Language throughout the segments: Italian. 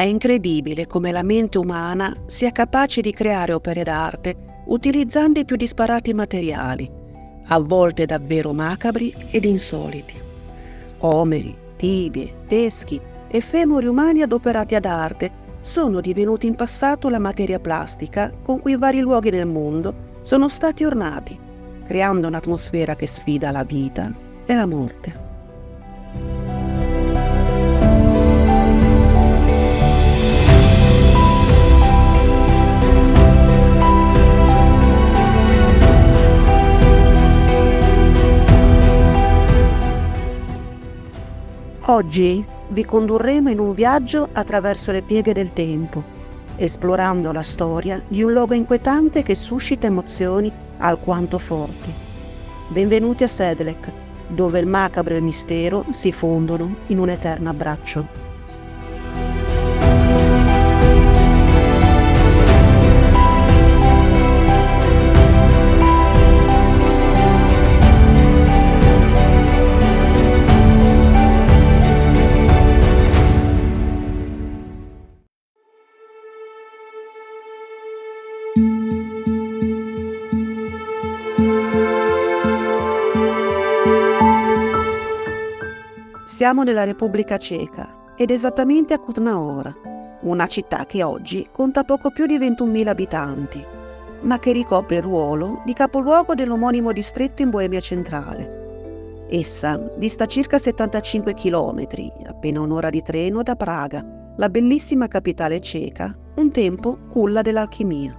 incredibile come la mente umana sia capace di creare opere d'arte utilizzando i più disparati materiali, a volte davvero macabri ed insoliti. Omeri, tibie, teschi e femori umani adoperati ad arte sono divenuti in passato la materia plastica con cui vari luoghi del mondo sono stati ornati, creando un'atmosfera che sfida la vita e la morte. Oggi vi condurremo in un viaggio attraverso le pieghe del tempo, esplorando la storia di un luogo inquietante che suscita emozioni alquanto forti. Benvenuti a Sedlec, dove il macabro e il mistero si fondono in un eterno abbraccio. Siamo nella Repubblica Ceca ed esattamente a Kutná Hora, una città che oggi conta poco più di 21.000 abitanti, ma che ricopre il ruolo di capoluogo dell'omonimo distretto in Boemia centrale. Essa dista circa 75 km, appena un'ora di treno da Praga, la bellissima capitale ceca, un tempo culla dell'alchimia.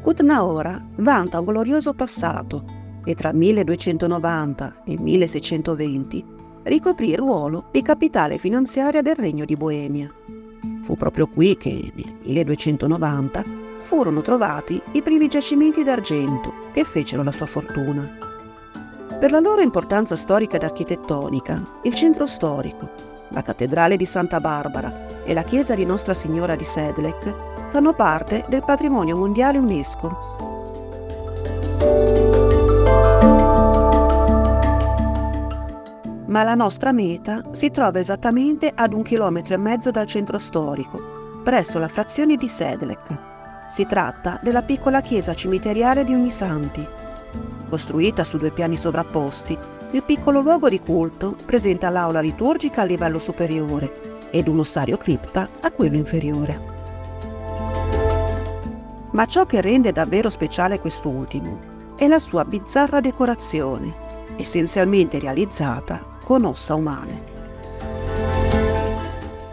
Kutná Hora vanta un glorioso passato e tra 1290 e 1620 ricoprì il ruolo di capitale finanziaria del Regno di Boemia. Fu proprio qui che, nel 1290, furono trovati i primi giacimenti d'argento che fecero la sua fortuna. Per la loro importanza storica ed architettonica, il centro storico, la cattedrale di Santa Barbara e la chiesa di Nostra Signora di Sedlec fanno parte del patrimonio mondiale UNESCO. Ma la nostra meta si trova esattamente ad 1,5 chilometri dal centro storico, presso la frazione di Sedlec. Si tratta della piccola chiesa cimiteriale di Ognisanti. Costruita su 2 piani sovrapposti, il piccolo luogo di culto presenta l'aula liturgica a livello superiore ed un ossario cripta a quello inferiore. Ma ciò che rende davvero speciale quest'ultimo è la sua bizzarra decorazione, essenzialmente realizzata con ossa umane.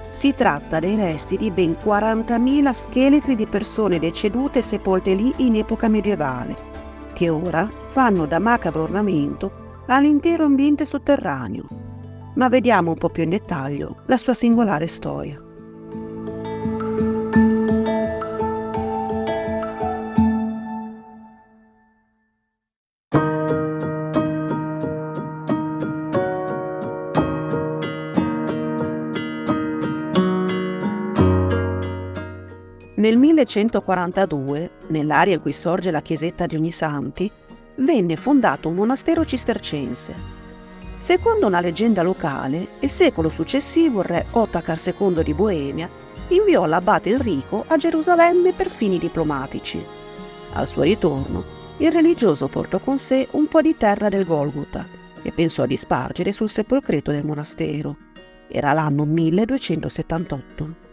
Si tratta dei resti di ben 40.000 scheletri di persone decedute sepolte lì in epoca medievale, che ora fanno da macabro ornamento all'intero ambiente sotterraneo. Ma vediamo un po' più in dettaglio la sua singolare storia. Nel 1142, nell'area in cui sorge la chiesetta di Ognisanti, venne fondato un monastero cistercense. Secondo una leggenda locale, il secolo successivo il re Otakar II di Boemia inviò l'abate Enrico a Gerusalemme per fini diplomatici. Al suo ritorno, il religioso portò con sé un po' di terra del Golgota e pensò di spargere sul sepolcreto del monastero. Era l'anno 1278.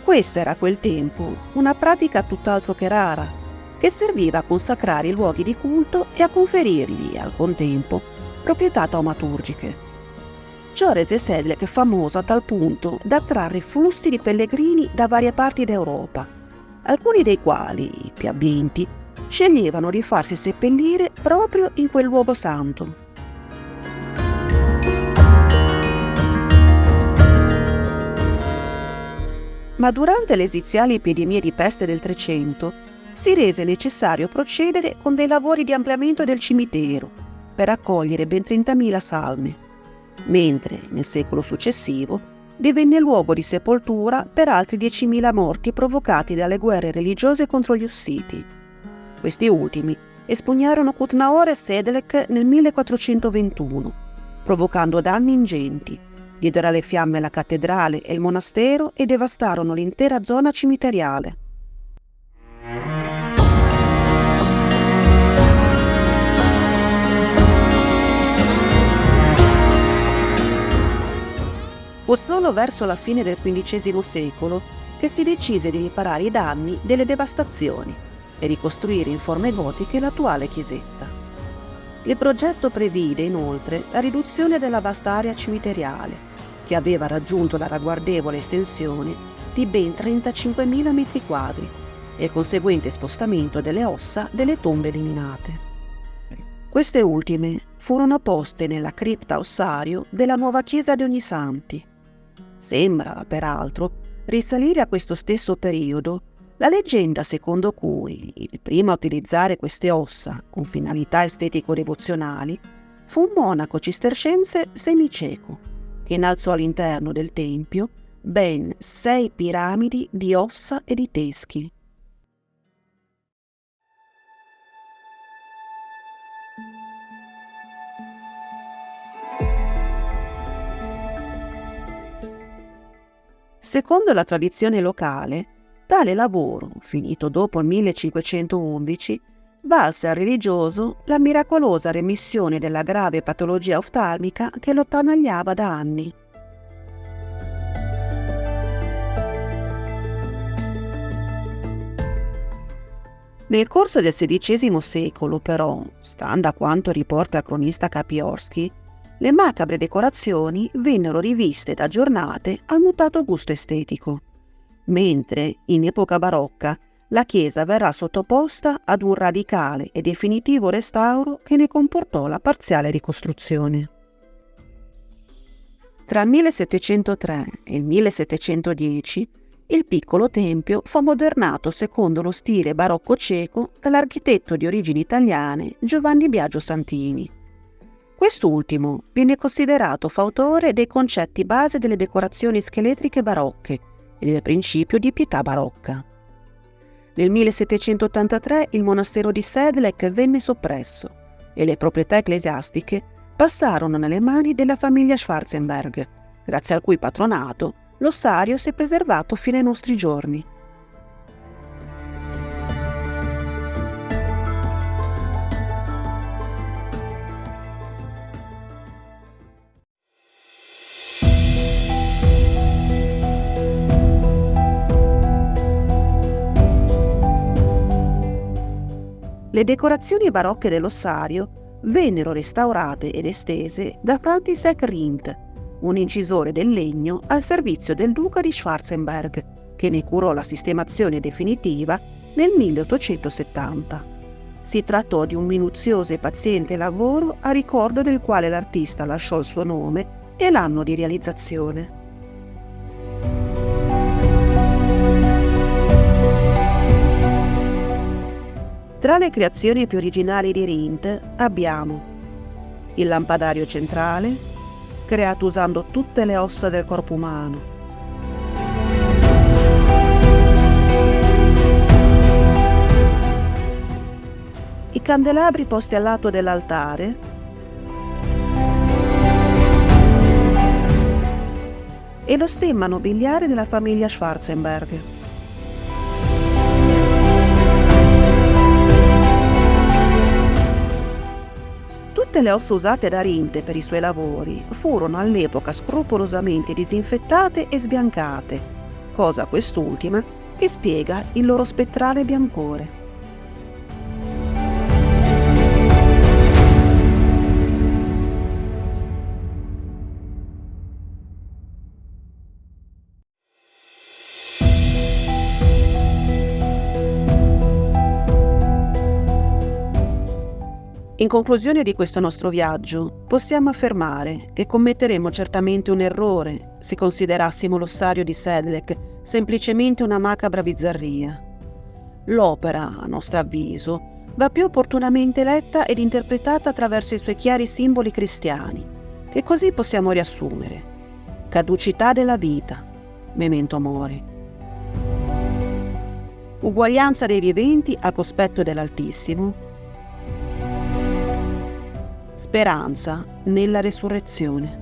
Questa era a quel tempo una pratica tutt'altro che rara, che serviva a consacrare i luoghi di culto e a conferirgli, al contempo, proprietà taumaturgiche. Ciò rese Sedlec famoso a tal punto da attrarre flussi di pellegrini da varie parti d'Europa, alcuni dei quali, i più abbienti, sceglievano di farsi seppellire proprio in quel luogo santo. Ma durante le esiziali epidemie di peste del 300 si rese necessario procedere con dei lavori di ampliamento del cimitero per accogliere ben 30.000 salme, mentre nel secolo successivo divenne luogo di sepoltura per altri 10.000 morti provocati dalle guerre religiose contro gli Ussiti. Questi ultimi espugnarono Kutnaor e Sedlec nel 1421, provocando danni ingenti, diedero alle fiamme la cattedrale e il monastero e devastarono l'intera zona cimiteriale. Fu solo verso la fine del XV secolo che si decise di riparare i danni delle devastazioni e ricostruire in forme gotiche l'attuale chiesetta. Il progetto previde inoltre la riduzione della vasta area cimiteriale, che aveva raggiunto la ragguardevole estensione di ben 35.000 metri quadri e il conseguente spostamento delle ossa delle tombe eliminate. Queste ultime furono poste nella cripta ossario della nuova chiesa di Ognisanti. Sembra, peraltro, risalire a questo stesso periodo la leggenda secondo cui il primo a utilizzare queste ossa con finalità estetico-devozionali fu un monaco cistercense semicieco che innalzò all'interno del tempio ben 6 piramidi di ossa e di teschi. Secondo la tradizione locale, tale lavoro, finito dopo il 1511, valse al religioso la miracolosa remissione della grave patologia oftalmica che lo attanagliava da anni. Nel corso del XVI secolo, però, stando a quanto riporta il cronista Kapiorsky, le macabre decorazioni vennero riviste ed aggiornate al mutato gusto estetico, mentre, in epoca barocca, la chiesa verrà sottoposta ad un radicale e definitivo restauro che ne comportò la parziale ricostruzione. Tra il 1703 e il 1710, il piccolo tempio fu modernato secondo lo stile barocco ceco dall'architetto di origini italiane Giovanni Biagio Santini. Quest'ultimo viene considerato fautore dei concetti base delle decorazioni scheletriche barocche e del principio di pietà barocca. Nel 1783 il monastero di Sedlec venne soppresso e le proprietà ecclesiastiche passarono nelle mani della famiglia Schwarzenberg, grazie al cui patronato l'ossario si è preservato fino ai nostri giorni. Le decorazioni barocche dell'ossario vennero restaurate ed estese da František Rindt, un incisore del legno al servizio del duca di Schwarzenberg, che ne curò la sistemazione definitiva nel 1870. Si trattò di un minuzioso e paziente lavoro a ricordo del quale l'artista lasciò il suo nome e l'anno di realizzazione. Tra le creazioni più originali di Rindt abbiamo il lampadario centrale, creato usando tutte le ossa del corpo umano, i candelabri posti al lato dell'altare e lo stemma nobiliare della famiglia Schwarzenberg. Tutte le ossa usate da Rindt per i suoi lavori furono all'epoca scrupolosamente disinfettate e sbiancate, cosa quest'ultima che spiega il loro spettrale biancore. In conclusione di questo nostro viaggio, possiamo affermare che commetteremo certamente un errore se considerassimo l'ossario di Sedlec semplicemente una macabra bizzarria. L'opera, a nostro avviso, va più opportunamente letta ed interpretata attraverso i suoi chiari simboli cristiani, che così possiamo riassumere. caducità della vita, memento mori. Uguaglianza dei viventi a cospetto dell'Altissimo, speranza nella resurrezione.